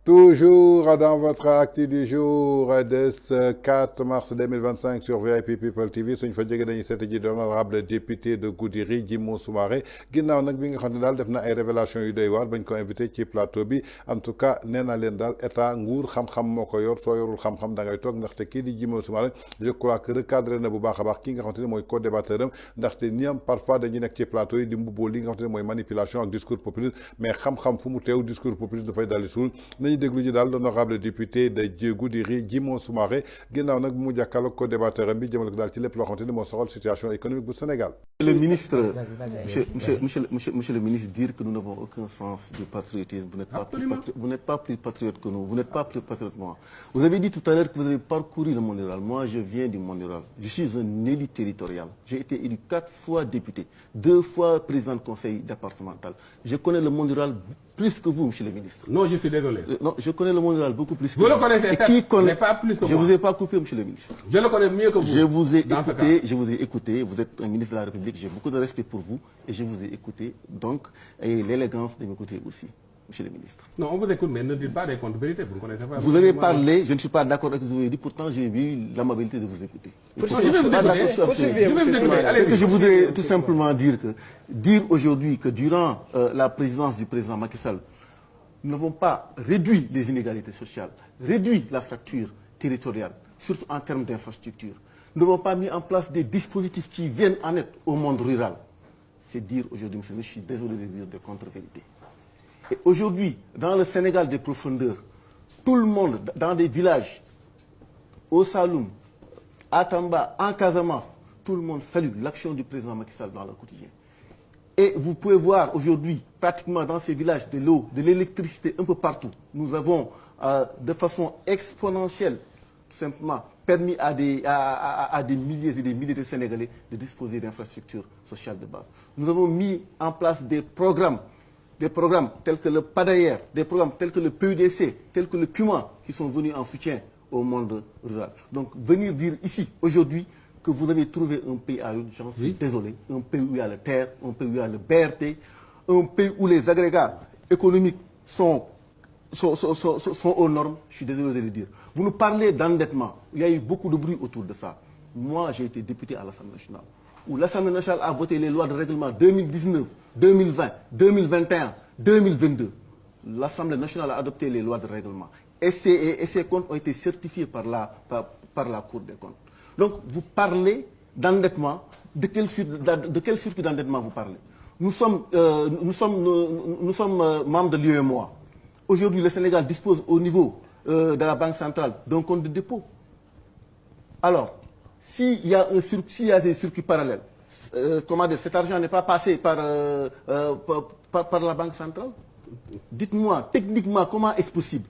Toujours dans votre acte du jour de ce 4 mars 2025 sur VIP People TV suñ fa jógee dañuy seeti ji l'honorable député de Goudiri Djimon Soumaré ginnaaw nag bi nga xam ne daal def na ay révélation yu doy waar bañ ko invité ci plateau bi en tout cas nee na leen daal état nguur xam-xam moo ko yor soo yorul xam-xam da ngay toog ndaxte kii di Djimon Soumaré je crois que recadré na bu baax a baax ki nga xamante ne mooy co-débatteur am ndaxte ñoom parfois dañuy nekk ci plateau yi di mbubboo li nga xamante ne mooy manipulation ak discours populiste mais xam-xam fu mu teew discours populiste dafay daldi suul nañu déglu ji daal l'honorable député de Goudiri Djimon Soumaré ginnaaw nag mu jàkkaarloog ko débatteur bi jëmale ko daal ci lépp loo xamante ni moo soxal situation économique bu Sénégal. Le ministre, monsieur le ministre, dire que nous n'avons aucun sens du patriotisme, vous n'êtes pas plus patriote que nous, vous n'êtes pas plus patriote que moi. Vous avez dit tout à l'heure que vous avez parcouru le monde rural. Moi, je viens du monde rural. Je suis un élu territorial. J'ai été élu 4 fois député, 2 fois président de conseil départemental. Je connais le monde rural plus que vous, monsieur le ministre. Non, je suis désolé. Non, je connais le monde rural beaucoup plus que vous. Vous le connaissez, mais pas plus que moi. Je ne vous ai pas coupé, monsieur le ministre. Je le connais mieux que vous. Je vous ai écouté, vous êtes un ministre de la République, j'ai beaucoup de respect pour vous et je vous ai écouté, donc, et l'élégance de m'écouter aussi, monsieur le ministre. Non, on vous écoute, mais ne dites pas des contre-vérités, vous ne connaissez pas. Vous avez parlé, je ne suis pas d'accord avec ce que vous avez dit, pourtant j'ai eu l'amabilité de vous écouter. Je voudrais tout simplement dire aujourd'hui que durant la présidence du président Macky Sall, nous n'avons pas réduit les inégalités sociales, réduit la fracture territoriale, surtout en termes d'infrastructures. Nous n'avons pas mis en place des dispositifs qui viennent en aide au monde rural. C'est dire aujourd'hui, monsieur, je suis désolé de dire des contre-vérités. Et aujourd'hui, dans le Sénégal des profondeurs, tout le monde, dans des villages, au Saloum, à Tamba, en Casamance, tout le monde salue l'action du président Macky Sall dans le quotidien. Et vous pouvez voir aujourd'hui, pratiquement dans ces villages, de l'eau, de l'électricité un peu partout. Nous avons, de façon exponentielle, tout simplement, permis à des milliers et des milliers de Sénégalais de disposer d'infrastructures sociales de base. Nous avons mis en place des programmes tels que le PADAER, des programmes tels que le PUDC, tels que le PUMA, qui sont venus en soutien au monde rural. Donc, venir dire ici, aujourd'hui, que vous avez trouvé un pays à l'autre, j'en suis désolé, un pays où il y a le terre, un pays où il y a le BRT, un pays où les agrégats économiques sont aux normes, je suis désolé de le dire. Vous nous parlez d'endettement, il y a eu beaucoup de bruit autour de ça. Moi, j'ai été député à l'Assemblée nationale, où l'Assemblée nationale a voté les lois de règlement 2019, 2020, 2021, 2022. L'Assemblée nationale a adopté les lois de règlement. Et ces comptes ont été certifiés par la Cour des comptes. Donc, vous parlez d'endettement, de quel circuit d'endettement vous parlez? Nous sommes membres de l'UEMOA. Aujourd'hui, le Sénégal dispose au niveau de la Banque centrale d'un compte de dépôt. Alors, s'il y a des circuits parallèles, comment dire, cet argent n'est pas passé par la Banque centrale? Dites-moi, techniquement, comment est-ce possible?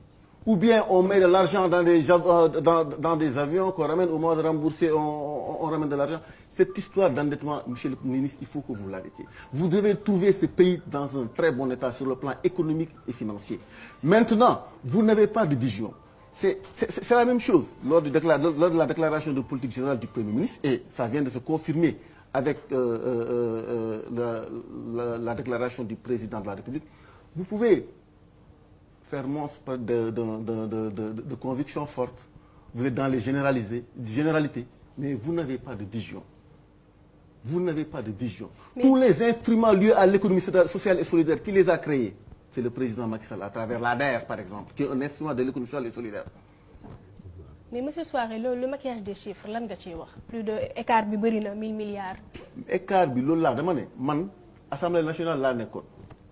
Ou bien on met de l'argent dans des avions qu'on ramène au moment de rembourser, on ramène de l'argent. Cette histoire d'endettement, monsieur le ministre, il faut que vous l'arrêtiez. Vous devez trouver ce pays dans un très bon état sur le plan économique et financier. Maintenant, vous n'avez pas de vision. C'est la même chose lors de la déclaration de politique générale du Premier ministre, et ça vient de se confirmer avec la déclaration du président de la République. Vous pouvez faire montre de convictions fortes, vous êtes dans les généralités, mais vous n'avez pas de vision. Vous n'avez pas de vision. Mais tous les instruments liés à l'économie sociale et solidaire, qui les a créés? C'est le président Macky Sall, à travers l'ADER, par exemple, qui est un instrument de l'économie sociale et solidaire. Mais monsieur Soumaré, le maquillage des chiffres, lan nga ciy wax plus de écart bi bëri na 1000 milliards. Écart bi loolu laa dama ne man Assemblée nationale laa nekkoon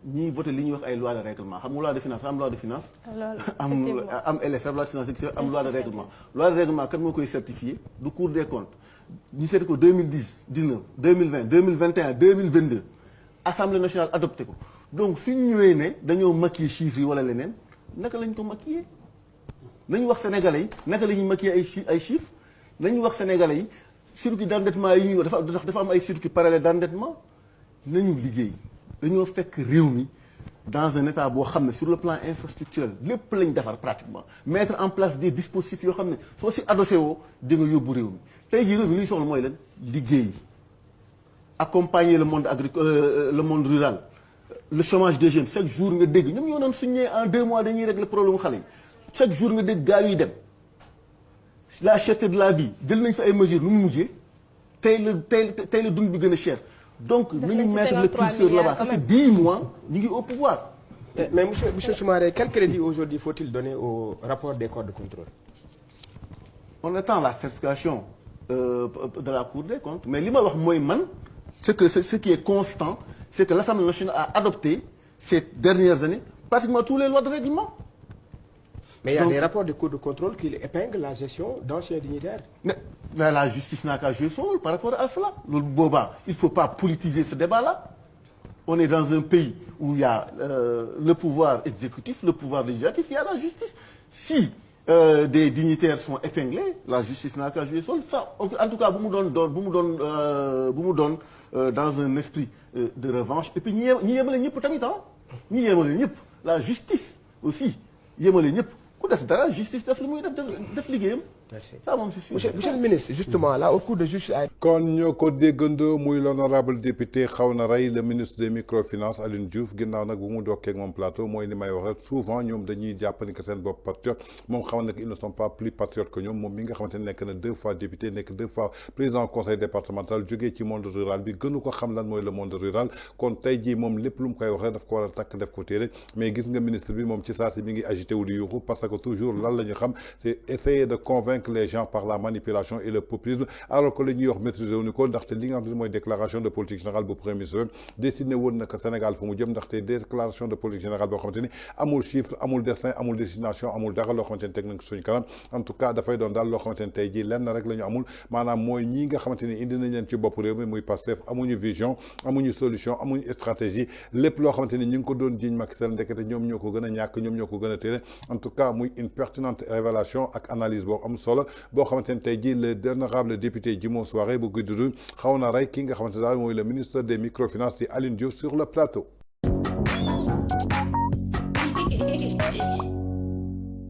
ñiy voté li ñuy wax ay loi de règlement xam nga loi de finance am loi de finance. am LFR loi de finance am loi de règlement. Loi de règlement kan moo koy certifié du Cour des comptes ñu seeti ko 2010 19 2020 2021 2022 Assemblée nationale adopté ko donc suñu ñëwee ne dañoo maquiller chiffres yi wala leneen naka lañ ko maquiller. nañu wax sénégalais yi naka la ñuy maquiller ay chiffres nañu wax sénégalais yi circuit d'endettement yi ñuy dafa am ay circuit parallèle d'endettement nañu liggéey dañoo fekk réew mi dans un état boo xam ne sur le plan infrastructurel lépp lañ defar pratiquement mettre en place des dispositifs yoo xam ne soo si adossé woo di nga yóbbu réew mi tey jii réew mi li ñu soxla mooy lan liggéey accompagner le monde agricole le monde rural le chômage des jeunes chaque jour nga dégg ñoom ñoo doon suñu en 2 mois dañuy régler problème xale yi chaque jour nga dégg gars yi dem la cherté de la vie jël nañ fa ay mesures nu mu mujjee tey la dund bi gën a cher donc nañu mettre le curseur là-bas ça fait 10 mois ñu ngi au pouvoir. Mais monsieur Soumaré, quel crédit aujourd'hui faut-il donner au rapport des corps de contrôle? On attend la certification de la Cour des comptes mais li ma wax mooy man ce qui est constant c'est que l'Assemblée nationale a adopté ces dernières années pratiquement tous les lois de règlement. Mais il y a des rapports de Cour de contrôle qui épinglent la gestion d'anciens dignitaires. Mais la justice n'a qu'à jouer son rôle par rapport à cela. Loolu boobaa il faut pas politiser ce débat-là. On est dans un pays où il y a le pouvoir exécutif, le pouvoir législatif, il y a la justice. Si des dignitaires sont épinglés, la justice n'a qu'à jouer son rôle. Ça, en tout cas, bu mu doon dans un esprit de revanche. Et puis ñi yemale ñëpp tamit ñi yemale ñëpp la justice aussi yemale ñëpp ku def dara justice def li muy def liggéeyam. Merci. Ça moom c'est sûr. Monsieur le ministre, justement, là, au cours de justice. kon ñoo ko déggandoo muy l'honorable député xaw na rey le ministre des microfinances Alioune Diouf ginnaaw nag bu mu dokkee ak moom plateau mooy li may wax rek souvent ñoom dañuy jàpp ni que seen bopp patriote moom xam na ils ne sont pas plus patriotes que ñoom moom mi nga xamante ne nekk na 2 fois député nekk 2 fois président conseil départemental jógee ci monde rural bi gënu ko xam lan mooy le monde rural kon tey jii moom lépp lu mu koy wax rek daf ko war a takk def ko téere mais gis nga ministre bi moom ci saa si mi ngi agité wu di yuuxu parce que toujours lan la ñu xam c'est essayer de convaincre les gens par la manipulation et le populisme alors que li ñuy wax maîtriser wu ñu ko ndaxte li nga xam ne mooy déclaration de politique générale bu premier ministre destiné woon na que Sénégal fu mu jëm ndaxte déclaration de politique générale boo xamante ni amul chiffre amul destin amul destination amul dara loo xamante ni teg nañ ko suñu kanam en tout cas dafay doon daal loo xamante ni tey jii lenn rek la ñu amul maanaam mooy ñii nga xamante ni indi nañ leen ci bopp réew mi muy Pastef amuñu vision amuñu solution amuñu stratégie lépp loo xamante ni ñu ngi ko doon jiiñ Macky Sall ndekete ñoom ñoo ko gën a ñàkk ñoom ñoo ko gën a téere en tout cas muy une pertinente révélation ak analyse boo am solo boo xamante ni tey jii le honorable député Djimo Soumaré bu Goudiry xaw na rey ki nga xamante daal mooy le ministre des microfinances di Alioune Diouf sur le plateau.